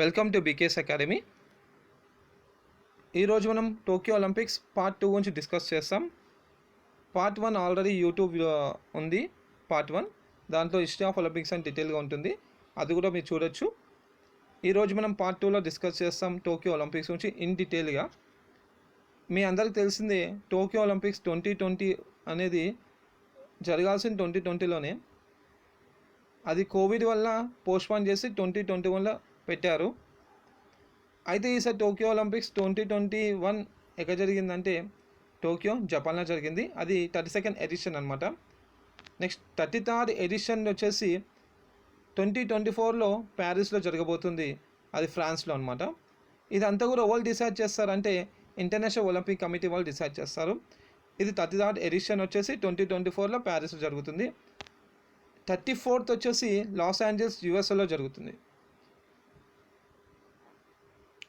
Welcome to BKS academy. ఈరోజు మనం Tokyo Olympics part 2 గురించి డిస్కస్ చేస్తాం. పార్ట్ 1 ఆల్రెడీ యూట్యూబ్ ఉంది. పార్ట్ 1 దాంట్లో హిస్టరీ ఆఫ్ ఒలింపిక్స్ అని డీటెయిల్గా ఉంటుంది, అది కూడా మీరు చూడొచ్చు. ఈరోజు మనం పార్ట్ 2లో డిస్కస్ చేస్తాం టోక్యో ఒలింపిక్స్ గురించి ఇన్ డీటెయిల్గా. మీ అందరికీ తెలిసిందే, టోక్యో ఒలింపిక్స్ 2020 అనేది జరగాల్సిన 2020లోనే, అది కోవిడ్ వల్ల పోస్ట్పోన్ చేసి 2021లో పెట్టారు. అయితే ఈసారి టోక్యో ఒలింపిక్స్ 2021 ఎక్కడ జరిగిందంటే టోక్యో, జపాన్లో జరిగింది. అది 32nd ఎడిషన్ అనమాట. నెక్స్ట్ 33rd ఎడిషన్ వచ్చేసి 2024లో ప్యారిస్లో జరగబోతుంది, అది ఫ్రాన్స్లో అనమాట. ఇదంతా కూడా ఎవరు డిసైడ్ చేస్తారంటే ఇంటర్నేషనల్ ఒలింపిక్ కమిటీ వాళ్ళు డిసైడ్ చేస్తారు. ఇది 33rd ఎడిషన్ వచ్చేసి 2024లో ప్యారిస్లో జరుగుతుంది. 34th వచ్చేసి లాస్ ఏంజల్స్ యూఎస్ఏలో జరుగుతుంది.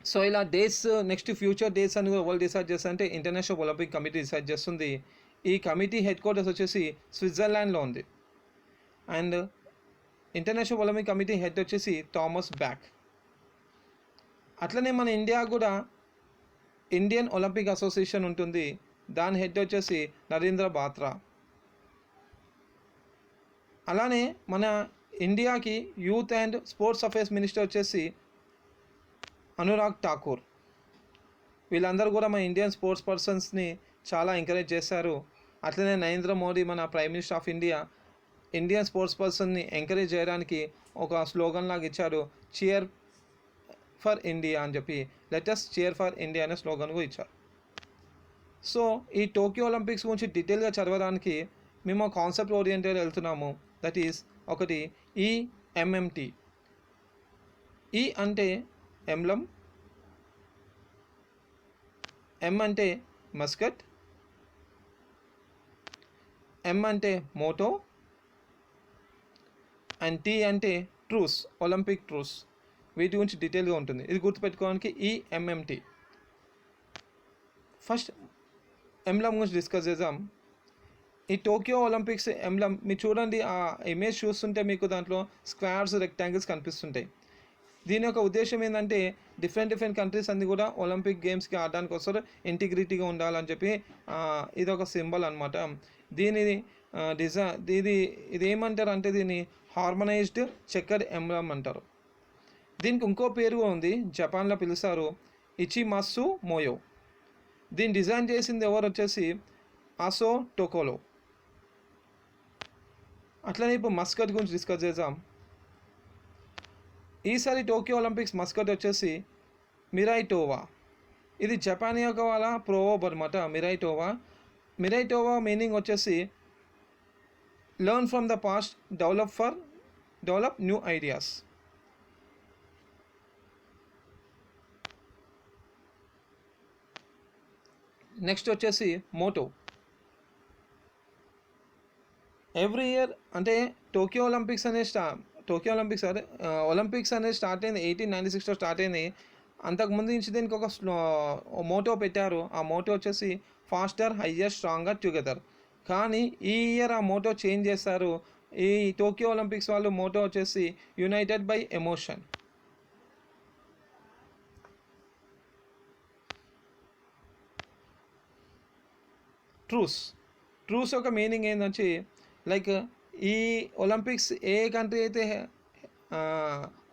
సో ఇలా డేట్స్, నెక్స్ట్ ఫ్యూచర్ డేట్స్ అని వాళ్ళు డిసైడ్ చేస్తారంటే ఇంటర్నేషనల్ ఒలింపిక్ కమిటీ డిసైడ్ చేస్తుంది. ఈ కమిటీ హెడ్ క్వార్టర్స్ వచ్చేసి స్విట్జర్లాండ్లో ఉంది. And international Olympic committee head వచ్చేసి థామస్ బ్యాక్. అట్లనే మన ఇండియా కూడా ఇండియన్ ఒలింపిక్ అసోసియేషన్ ఉంటుంది, దాని హెడ్ వచ్చేసి నరేంద్ర బాత్రా. అలానే మన ఇండియాకి youth and sports affairs minister వచ్చేసి అనురాగ్ ఠాకూర్. వీళ్ళందరూ కూడా మన ఇండియన్ స్పోర్ట్స్ పర్సన్స్ని చాలా ఎంకరేజ్ చేశారు. అట్లనే నరేంద్ర మోడీ, మన prime minister of India, Indian sports పర్సన్ని ఎంకరేజ్ చేయడానికి ఒక స్లోగన్ లాగా ఇచ్చారు, చియర్ ఫర్ ఇండియా అని చెప్పి. లెటెస్ట్ చియర్ ఫర్ ఇండియా అనే స్లోగన్ కూడా ఇచ్చారు. సో ఈ టోక్యో ఒలింపిక్స్ గురించి డీటెయిల్గా చదవడానికి మేము కాన్సెప్ట్ ఓరియంటెడ్ వెళ్తున్నాము. దట్ ఈస్ ఒకటి ఈఎంఎంటీ. ఈ అంటే ఎంబ్లం, ఎం అంటే మస్కట్, ఎం అంటే మోటో, అండ్ టీ అంటే ట్రూస్, ఒలింపిక్ ట్రూస్. వీటి గురించి డీటెయిల్గా ఉంటుంది, ఇది గుర్తుపెట్టుకోవడానికి ఈఎంఎంటీ. ఫస్ట్ ఎంబ్లం గురించి డిస్కస్ చేద్దాం. ఈ టోక్యో ఒలింపిక్స్ ఎంబ్లం మీరు చూడండి, ఆ ఇమేజ్ చూస్తుంటే మీకు దాంట్లో స్క్వేర్స్, రెక్టాంగిల్స్ కనిపిస్తుంటాయి. దీని యొక్క ఉద్దేశం ఏంటంటే డిఫరెంట్ కంట్రీస్ అన్ని కూడా ఒలింపిక్ గేమ్స్కి ఆడడానికి వస్తారు, ఇంటిగ్రిటీగా ఉండాలని చెప్పి. ఇది ఒక సింబల్ అనమాట. దీనిని ఇది ఏమంటారు అంటే దీన్ని హార్మనైజ్డ్ చెక్కర్డ్ ఎంబ్లం అంటారు. దీనికి ఇంకో పేరు ఉంది, జపాన్లో పిలుస్తారు ఇచిమత్సు మోయో. దీన్ని డిజైన్ చేసింది ఎవరు వచ్చేసి ఆసో టోకోలో. అట్లనే ఇప్పుడు మస్కట్ గురించి డిస్కస్ చేద్దాం. ఈసారి టోక్యో ఒలింపిక్స్ మస్కట్ వచ్చేసి మిరైటోవా. ఇది జపాన్ యొక్క వాళ్ళ ప్రోవర్బ్ అనమాట, మిరైటోవా మీనింగ్ వచ్చేసి learn from the past, develop new ideas. Next వచ్చేసి మోటో. ఎవ్రీ ఇయర్ అంటే టోక్యో ఒలింపిక్స్ అనేది స్టార్ట్ అయింది 1896లో స్టార్ట్ అయింది. అంతకుముందు నుంచి దీనికి ఒక మోటో పెట్టారు. ఆ మోటో వచ్చేసి ఫాస్టర్, హయ్యర్, స్ట్రాంగర్, టుగెదర్. కానీ ఈ ఇయర్ ఆ మోటో చేంజ్ చేస్తారు. ఈ టోక్యో ఒలింపిక్స్ వాళ్ళు మోటో వచ్చేసి యునైటెడ్ బై ఎమోషన్. ట్రూస్ యొక్క మీనింగ్ ఏంటంటే లైక్ ఈ ఒలింపిక్స్ ఏ కంట్రీ అయితే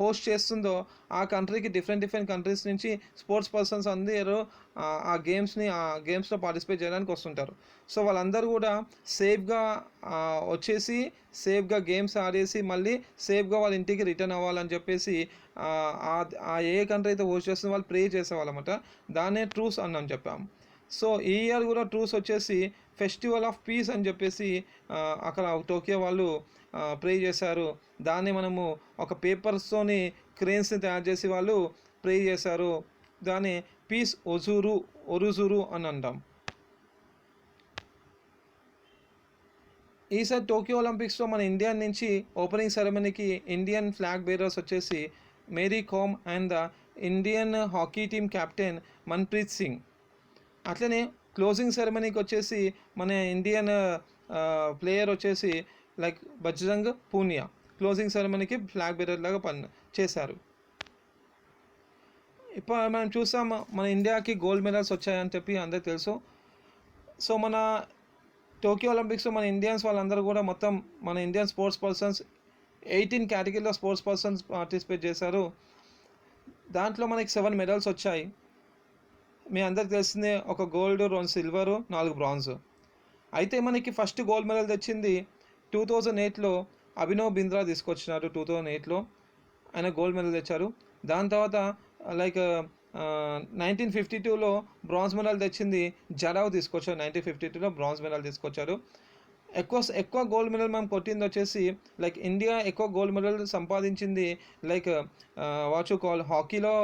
హోస్ట్ చేస్తుందో ఆ కంట్రీకి డిఫరెంట్ కంట్రీస్ నుంచి స్పోర్ట్స్ పర్సన్స్ అందరూ ఆ గేమ్స్లో పార్టిసిపేట్ చేయడానికి వస్తుంటారు. సో వాళ్ళందరూ కూడా సేఫ్గా వచ్చేసి సేఫ్గా గేమ్స్ ఆడేసి మళ్ళీ సేఫ్గా వాళ్ళ ఇంటికి రిటర్న్ అవ్వాలని చెప్పేసి ఏ కంట్రీ అయితే హోస్ట్ చేస్తుందో వాళ్ళు ప్రే చేసేవాళ్ళమాట. దాన్నే ట్రూస్ అని చెప్పాము. సో ఈ ఇయర్ కూడా ట్రూస్ వచ్చేసి ఫెస్టివల్ ఆఫ్ పీస్ అని చెప్పేసి అక్కడ టోక్యో వాళ్ళు ప్రే చేశారు. దాన్ని మనము ఒక పేపర్స్తోని క్రేన్స్ని తయారు చేసి వాళ్ళు ప్రే చేశారు. దాన్ని పీస్ ఒరుజురు అని అంటాం. ఈసారి టోక్యో ఒలింపిక్స్లో మన ఇండియా నుంచి ఓపెనింగ్ సెరమనీకి ఇండియన్ ఫ్లాగ్ బేరర్స్ వచ్చేసి Mary Kom and the Indian hockey team captain Manpreet Singh. అట్లనే క్లోజింగ్ సెరమనీకి వచ్చేసి మన ఇండియన్ ప్లేయర్ వచ్చేసి లైక్ బజరంగ్ పూనియా క్లోజింగ్ సెరమనీకి ఫ్లాగ్ బేరర్ లాగా చేశారు. ఇప్పుడు మనం చూసాం మన ఇండియాకి గోల్డ్ మెడల్స్ వచ్చాయని చెప్పి అందరికీ తెలుసు. సో మన టోక్యో ఒలింపిక్స్లో మన ఇండియన్స్ వాళ్ళందరూ కూడా మొత్తం మన ఇండియన్ స్పోర్ట్స్ పర్సన్స్ 18 కేటగిరీలో స్పోర్ట్స్ పర్సన్స్ పార్టిసిపేట్ చేశారు. దాంట్లో మనకి 7 మెడల్స్ వచ్చాయి. మీ అందరికి తెలిసిందే, ఒక గోల్డ్, 2 సిల్వరు, 4 బ్రాంజ్. అయితే మనకి ఫస్ట్ గోల్డ్ మెడల్ తెచ్చింది 2008లో అభినవ్ బింద్రా తీసుకొచ్చినారు. 2008లో ఆయన గోల్డ్ మెడల్ తెచ్చారు. దాని తర్వాత లైక్ 1952లో బ్రాంజ్ మెడల్ తెచ్చింది జడావ్ తీసుకొచ్చారు. 1952లో బ్రాంజ్ మెడల్ తీసుకొచ్చారు. ఎక్కువ గోల్డ్ మెడల్ మనం కొట్టింది వచ్చేసి లైక్ ఇండియా ఎక్కువ గోల్డ్ మెడల్ సంపాదించింది లైక్ వాట్ యు కాల్ హాకీలో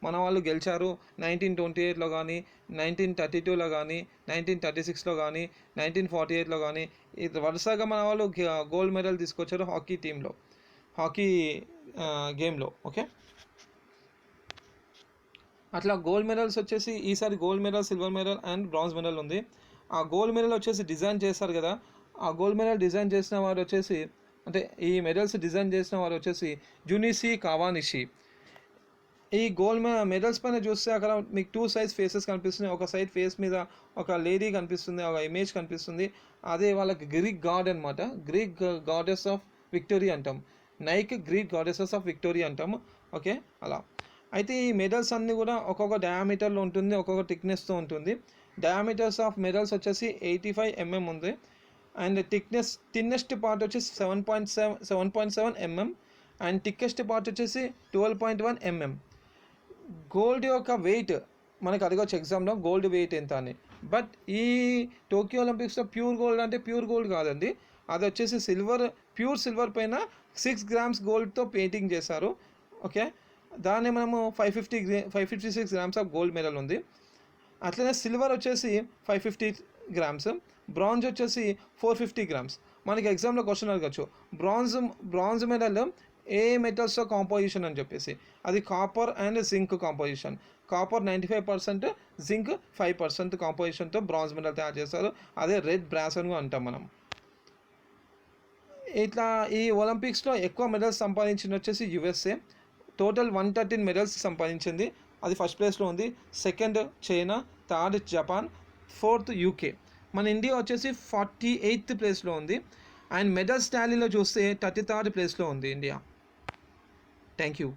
మన వాళ్ళు గెలిచారు. 1928లో కానీ, 1932లో కానీ, 1936లో కానీ, 1948లో కానీ ఇది వరుసగా మన వాళ్ళు గోల్డ్ మెడల్ తీసుకొచ్చారు హాకీ టీంలో, హాకీ గేమ్లో. ఓకే, అట్లా గోల్డ్ మెడల్స్ వచ్చేసి ఈసారి gold medal, silver medal and bronze medal ఉంది. ఆ గోల్డ్ మెడల్ వచ్చేసి డిజైన్ చేస్తారు కదా, ఆ గోల్డ్ మెడల్ డిజైన్ చేసిన వారు వచ్చేసి, అంటే ఈ మెడల్స్ డిజైన్ చేసిన వారు వచ్చేసి జునిసి కావానిషి. ఈ గోల్డ్ మెడల్స్ పైన చూస్తే అక్కడ మీకు 2 సైజ్ ఫేసెస్ కనిపిస్తున్నాయి. ఒక సైడ్ ఫేస్ మీద ఒక లేడీ కనిపిస్తుంది, ఒక ఇమేజ్ కనిపిస్తుంది. అదే వాళ్ళకి గ్రీక్ గాడ్ అనమాట, గ్రీక్ గాడెస్ ఆఫ్ విక్టోరీ అంటాం. Nike Greek goddesses of victory అంటాము. ఓకే, అలా. అయితే ఈ మెడల్స్ అన్నీ కూడా ఒక్కొక్క డయామీటర్లో ఉంటుంది, ఒక్కొక్క థిక్నెస్తో ఉంటుంది. డయామీటర్స్ ఆఫ్ మెడల్స్ వచ్చేసి 85 mm ఉంది. అండ్ థిన్నెస్ట్ పార్ట్ వచ్చేసి 7.7 mm అండ్ థిక్కెస్ట్ పార్ట్ వచ్చేసి 12.1 mm. గోల్డ్ యొక్క వెయిట్ మనకు అడగచ్చు ఎగ్జామ్లో, గోల్డ్ వెయిట్ ఎంత అని. బట్ ఈ టోక్యో ఒలింపిక్స్లో ప్యూర్ గోల్డ్ అంటే ప్యూర్ గోల్డ్ కాదండి, అది వచ్చేసి సిల్వర్, ప్యూర్ సిల్వర్ పైన 6 grams గోల్డ్తో పెయింటింగ్ చేశారు. ఓకే, దాన్ని మనము 556 grams ఆఫ్ గోల్డ్ మెడల్ ఉంది. అట్లనే సిల్వర్ వచ్చేసి 550 grams, బ్రాంజ్ వచ్చేసి 450 grams. మనకి ఎగ్జామ్లో క్వశ్చన్ అడగచ్చు, బ్రాంజ్ మెడల్ ఏ మెటల్స్తో కాంపోజిషన్ అని చెప్పేసి. అది copper and zinc composition. Copper 95%, zinc 5% కాంపోజిషన్తో బ్రాంజ్ మెడల్ తయారు చేస్తారు. అదే రెడ్ బ్రాస్ అని అంటాం మనం. ఇట్లా ఈ ఒలింపిక్స్లో ఎక్కువ మెడల్స్ సంపాదించింది వచ్చేసి యుఎస్ఏ. టోటల్ 113 మెడల్స్ సంపాదించింది, అది ఫస్ట్ ప్లేస్లో ఉంది. Second China, third Japan, fourth UK. మన ఇండియా వచ్చేసి 48th ప్లేస్లో ఉంది. అండ్ మెడల్స్ టాలీలో చూస్తే 33rd ప్లేస్లో ఉంది ఇండియా. Thank you.